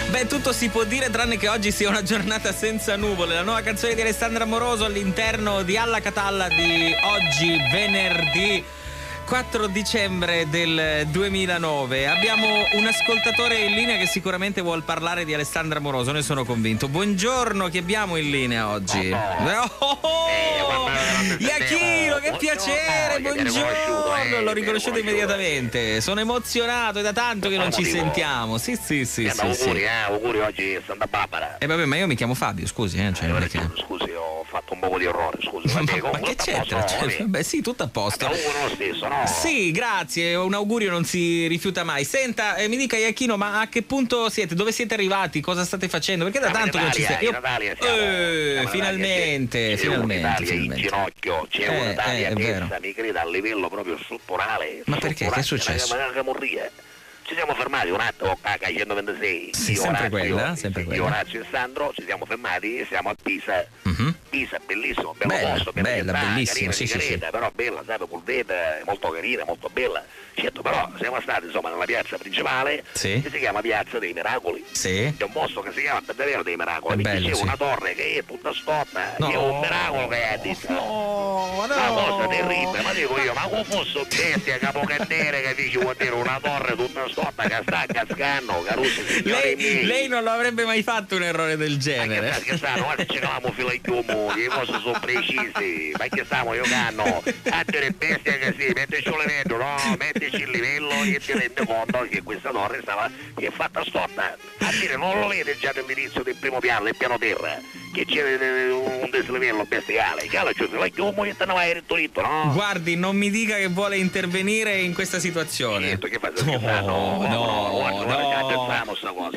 Beh, tutto si può dire tranne che oggi sia una giornata senza nuvole. La nuova canzone di Alessandra Amoroso all'interno di Alla Catalla di oggi, venerdì 4 dicembre del 2009. Abbiamo un ascoltatore in linea che sicuramente vuol parlare di Alessandra Amoroso, ne sono convinto. Buongiorno, chi abbiamo in linea oggi? Iachino, che piacere, buongiorno. L'ho riconosciuto immediatamente. Sono emozionato, è da tanto che non ci sentiamo. Sì. Auguri oggi Santa Barbara. Vabbè, ma io mi chiamo Fabio, scusi, Scusi, ho fatto un po' di errore, scusi. Ma che c'entra? Beh, sì, tutto a posto. Lo stesso, no? Sì, grazie, un augurio non si rifiuta mai. Senta, mi dica Iachino, ma a che punto siete? Dove siete arrivati? Cosa state facendo? Perché da tanto che non ci siete. Finalmente. In ginocchio, c'è un'Italia che mi crede a livello proprio strutturale. Ma perché? Che è successo? Ci siamo fermati un attimo a K126. Sì, sempre quella. Io, Orazio e Sandro ci siamo fermati e siamo a Pisa. Pisa, bellissimo, bella, bellissima, sì. Però bella, sai, Pulveda, molto carina, molto bella. Certo, però siamo stati insomma nella piazza principale che si chiama Piazza dei Miracoli. Sì. C'è un posto che si chiama davvero dei Miracoli. C'è una torre che è tutta storta, è un miracolo che è detto. Una cosa terribile, ma dico io, ma come fosse un bestia capocannere che dice vuol dire una torre tutta storta che sta cascando, Caruso. Lei non lo avrebbe mai fatto un errore del genere. Ma che stanno, guarda, cercavamo filo di chiumo, le cose sono precise, ma che stiamo giocando? A dire bestia che sì, mettici il livello, no? Mettici il livello e ti rende conto che questa torre che è fatta storta. A dire, non lo vede già dall'inizio del primo piano, del piano terra, che c'è un dislivello bestiale, che allora la chiumo e te ne vai ritto, no? Guardi, non mi dica che vuole intervenire in questa situazione. Che fa?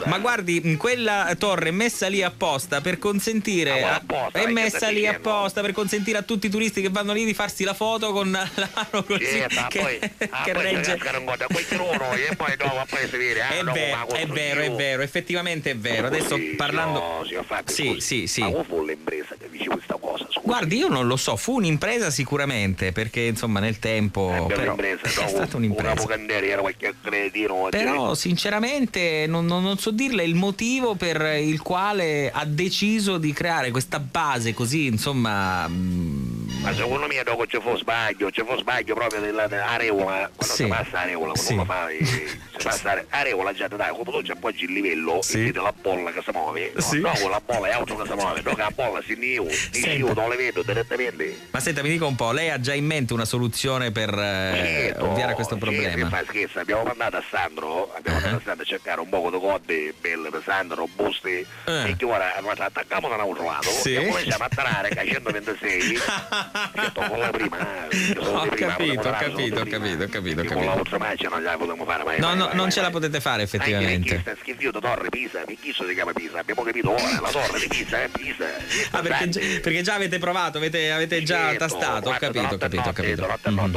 Ma guardi, quella torre è messa lì apposta per consentire per consentire a tutti i turisti che vanno lì di farsi la foto con la mano così che regge. È vero, effettivamente è vero. Adesso parlando sì. Ma come fu l'impresa che dice questa cosa? Guardi, io non lo so, fu un'impresa sicuramente, perché insomma nel tempo però, è stata un'impresa. Però sinceramente non so dirle il motivo per il quale ha deciso di creare questa base così, insomma. Ma secondo me dopo ci fu sbaglio proprio dell'areola, quando si passa areola, quando si passa areola già dai, come tu ci appoggi il livello e vedi la bolla che si muove, no, la bolla è altro che si muove, no, che la bolla si scivola, non le vedo direttamente. Ma senta, mi dica un po', lei ha già in mente una soluzione per ovviare a questo problema? Scherzo, abbiamo mandato a Sandro a cercare un poco di code belle per Sandro, robuste, e che ora attacchiamo da un altro lato e cominciamo a tarare che a 126 con la prima. Ho capito. Con la vostra macchina non la potremo fare mai. No, non ce la potete fare effettivamente. Anche perché schifito torre Pisa, perché si chiama Pisa? Abbiamo capito ora, la torre di Pisa è Pisa. Perché già avete provato, avete già tastato, ho capito.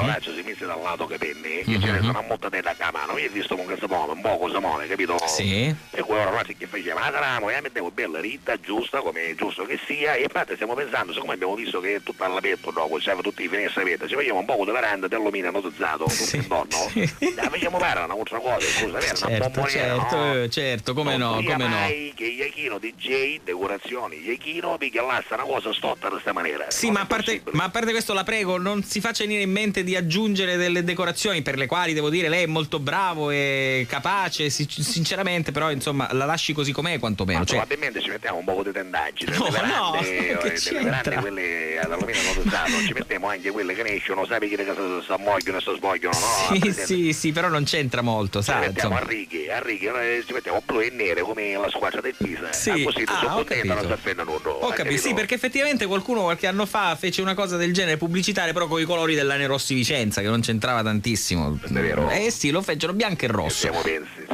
Orazio si mise dal lato che penne, che ce ne sono molto da mano, io ho visto con che si muove, un po' cosa muove, capito? Sì. E quello Orazio che faceva, la tramo, e la mettevo bella ritta, giusta, come è giusto che sia, e infatti stiamo pensando, siccome abbiamo visto che è tutto all'aperto, no, c'erano tutti i finestre aperte, ci facciamo un po' di veranda dell'alluminio anodizzato, tutto intorno, la facciamo fare un'altra cosa, scusa, una bomboniera, certo, come no. Mai che Iachino DJ, decorazioni, Iachino, picchia l'asta una cosa storta di questa maniera. Sì, ma a parte questo la prego, non si faccia venire in mente di aggiungere delle decorazioni per le quali devo dire lei è molto bravo e capace, sinceramente, però insomma la lasci così com'è quantomeno. Ma probabilmente ci mettiamo un po' di tendaggi, no, che verande quelle all'alluminio anodizzato, ci mettiamo anche quelle che ne escono, sai che si ammogliano e si sbogliano, no? Sì, però non c'entra molto, sai. Ci mettiamo a righe, ci mettiamo blu e nere come la squadra del Pisa. Sì, così ho capito, sì, perché effettivamente qualcuno qualche anno fa fece una cosa del genere pubblicitaria, però con i colori dell'Ane Rossi Vicenza, che non c'entrava tantissimo. È vero. Sì, lo fecero bianco e rosso.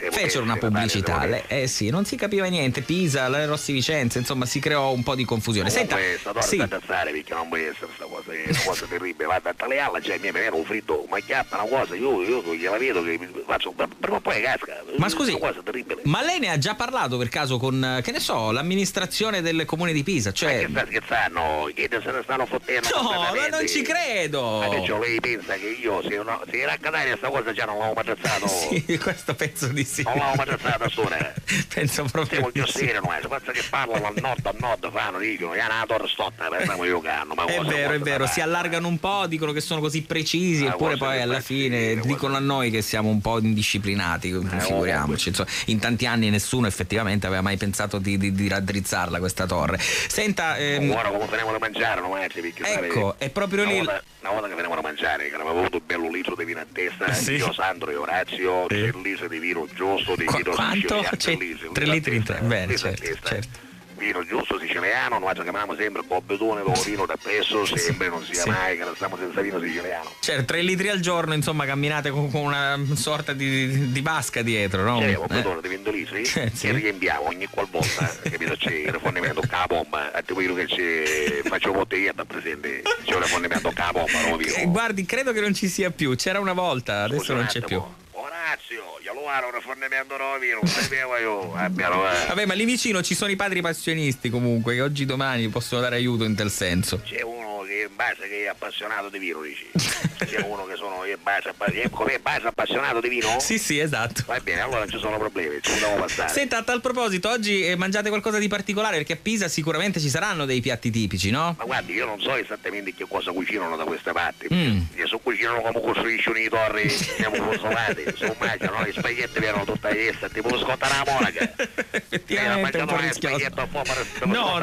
Fecero una pubblicità, sì, non si capiva niente. Pisa, l'Ane Rossi Vicenza, insomma, si creò un po' di confusione. Senta, sì. Perché non può essere questa cosa, è una cosa terribile. Va a le alla, cioè mi viene un fritto, ma chiappa una cosa, io gliela vedo che faccio, però poi casca. Ma scusi, una cosa terribile. Ma lei ne ha già parlato per caso con, che ne so, l'amministrazione del comune di Pisa? Cioè. Ma che sta scherzando? Che se ne stanno fottendo? No, non ci credo. Ma che lei pensa che io se era a Catania sta cosa già non l'avevo mazzazzato? Sì, questo penso di sì. Non l'avevo mai pensato a storia. Penso proprio Siamo di più sì. sereno, se pensa che parlano al nord, fanno, dicono, è una torre stotta, pensiamo io che hanno. È vero, si allargano un po', dicono che sono così precisi, eppure poi alla fine dicono a noi che siamo un po' indisciplinati, figuriamoci. Insomma, in tanti anni nessuno effettivamente aveva mai pensato di raddrizzarla questa torre. Senta, ora come faremo da mangiare, non è? ecco, è proprio lì. Una volta che faremo da mangiare, che avevamo avuto un bello litro di vino a testa, Sì. io, Sandro e Orazio, 3 litri di vino giusto, di vino Quanto? siciliano, 3 litri in te. Bene, litro a certo, testa. certo. Vino giusto siciliano, noi chiamiamo sempre bobbetone con vino da peso, sempre non sia Sì. mai che stiamo senza vino siciliano. Certo, 3 litri al giorno, insomma, camminate con una sorta di vasca dietro, no? Bobbetone di 20 litri sì. e riempiamo ogni qualvolta, capito? C'è il rifornimento con la bomba, a tipo che faccio bottiglietta presente, c'è un rifornimento con la bomba, non lo dico. Guardi, credo che non ci sia più, c'era una volta, adesso Scusa non un c'è attimo. più. Orazio, io lo ero un rifornimento nuovo, non sapevo io, Vabbè, ma lì vicino ci sono i padri passionisti comunque, che oggi domani possono dare aiuto in tal senso. C'è uno che in base che è appassionato di vino, dici. C'è uno che sono in base appassionato di vino? Sì, esatto. Va bene, allora non ci sono problemi, ci dobbiamo passare. Senta, a tal proposito, oggi mangiate qualcosa di particolare? Perché a Pisa sicuramente ci saranno dei piatti tipici, no? Ma guardi, io non so esattamente che cosa cucinano da queste parti. Mm. Se cucinano come costruiscono i torri, siamo consolati, su mangiano, gli spaghetti vengono tutta iessa, tipo lo scotta la monaca. Effettivamente è un po' rischioso. No,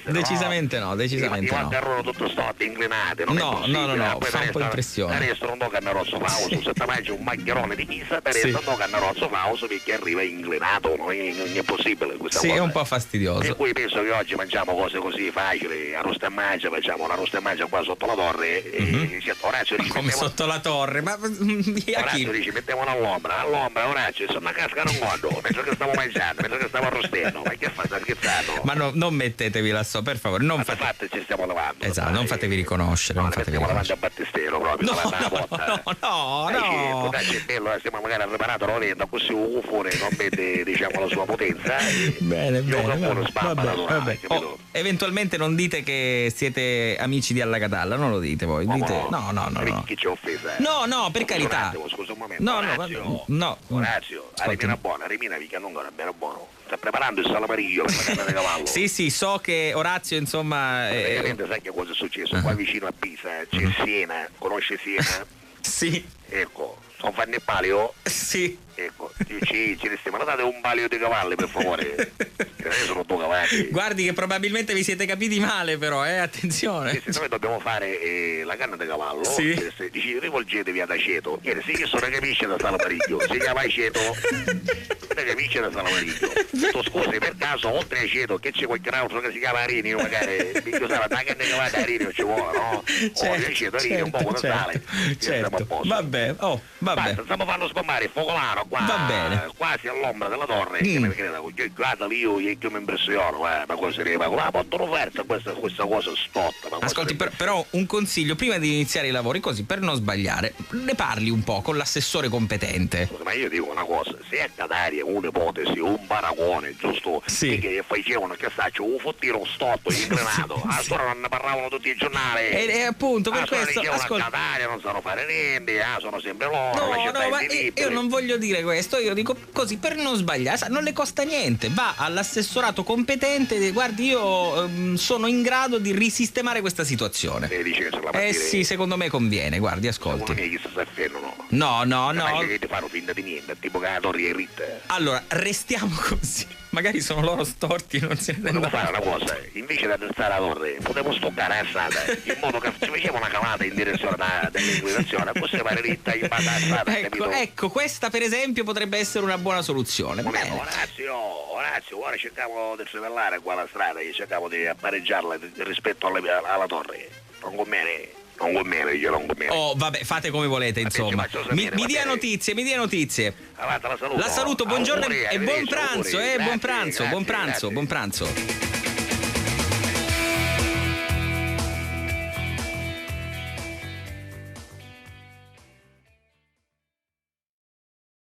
decisamente no. I macaroni tutto storti, inclinati, non è possibile. No, fa un po' impressione. Adesso non do cannerozzo flauso, se ti mangi un maccherone di Pisa, adesso non do cannerozzo flauso perché arriva inclinato, non è possibile questa cosa. Sì, è un po' fastidioso. Per cui penso che oggi mangiamo cose così facili, arrosto e mangia, facciamo un arrosto e mangia qua sotto la torre e Orazio dice come sotto la torre, ma Orazio dice mettiamola all'ombra, Orazio, sono una casca non guardo, mentre che stavo mangiando, mentre che stavo arrostendo, ma che fa, sta scherzando? Ma no, non mettetevi là so, per favore, non fate. Ci stiamo lavando. Esatto, non fatevi riconoscere, non fatevi stiamo lavando riconoscere. a battistero proprio, No. C'è bello, stiamo magari preparato la venda, così un fuori non vede diciamo la sua potenza. Bene. Vabbè. Eventualmente non dite che siete amici di Alla Catalla, non lo dite voi. Dite no. Chi ci ha offesa? No, per carità. Scusa un momento. No. Orazio, rimina buona, che non era bene buono. Sta preparando il salamariglio per la canna di cavallo. Sì, so che Orazio, insomma. Praticamente sai che cosa è successo? Qua vicino a Pisa c'è Siena, conosce Siena? Sì. Ecco, sono fanno il palio? Sì. Ecco, ci stiamo date un palio di cavalli per favore. Adesso sono 2 cavalli. Guardi che probabilmente vi siete capiti male però, attenzione. Sì, noi dobbiamo fare la canna di cavallo. Sì. Dici rivolgetevi ad Aceto. Sì, che sono capisce da Salamariglio. Si chiama Aceto. Non capisce da Salamariglio. Tu scusi, per caso, oltre a Aceto, che c'è qualche altro che si chiama Arini, magari, mi chiusava da canna di cavallo Arini non ci vuole, no? Aceto, Arini, un po' sale. Certo. Vabbè. Basta, stiamo fanno sgommare il focolaro qua. Va bene. Quasi all'ombra della torre. Che mi credo, guarda lì io mi impressiono, ma cosa ne ma la portano offerta questa cosa stotta. Ascolti, però un consiglio, prima di iniziare i lavori, così per non sbagliare, ne parli un po' con l'assessore competente. Ma io dico una cosa, se a Cataria un'ipotesi, un paragone, giusto? Sì. Che facevano, che saccio, un fottino stotto, inclinato, a storia non ne parlavano tutti i giornali. E appunto, per questo, ascolta, a Cataria non sanno fare niente, sono sempre loro, ma io non voglio dire questo, io dico così per non sbagliare, non le costa niente, va all'assessorato competente e guardi io sono in grado di risistemare questa situazione. Sì, secondo me conviene, guardi, ascolti. No. Che ti fanno finta di niente, tipo che la torre è ritta. Allora, restiamo così. Magari sono loro storti e non se ne rendono. Potevo fare una cosa, invece di attrezzare la torre, potevo stoccare la strada, in modo che ci faceva una cavata in direzione dell'inclinazione, così fare ritta in base alla strada. Ecco, questa per esempio potrebbe essere una buona soluzione. Orazio, ora cercavo di trivellare qua la strada, cercavo di appareggiarla rispetto alla torre. Non conviene. Oh, vabbè, fate come volete, insomma. Mi dia notizie. Avanti, la saluto. La saluto, buongiorno auguri, e buon pranzo, auguri, buon pranzo.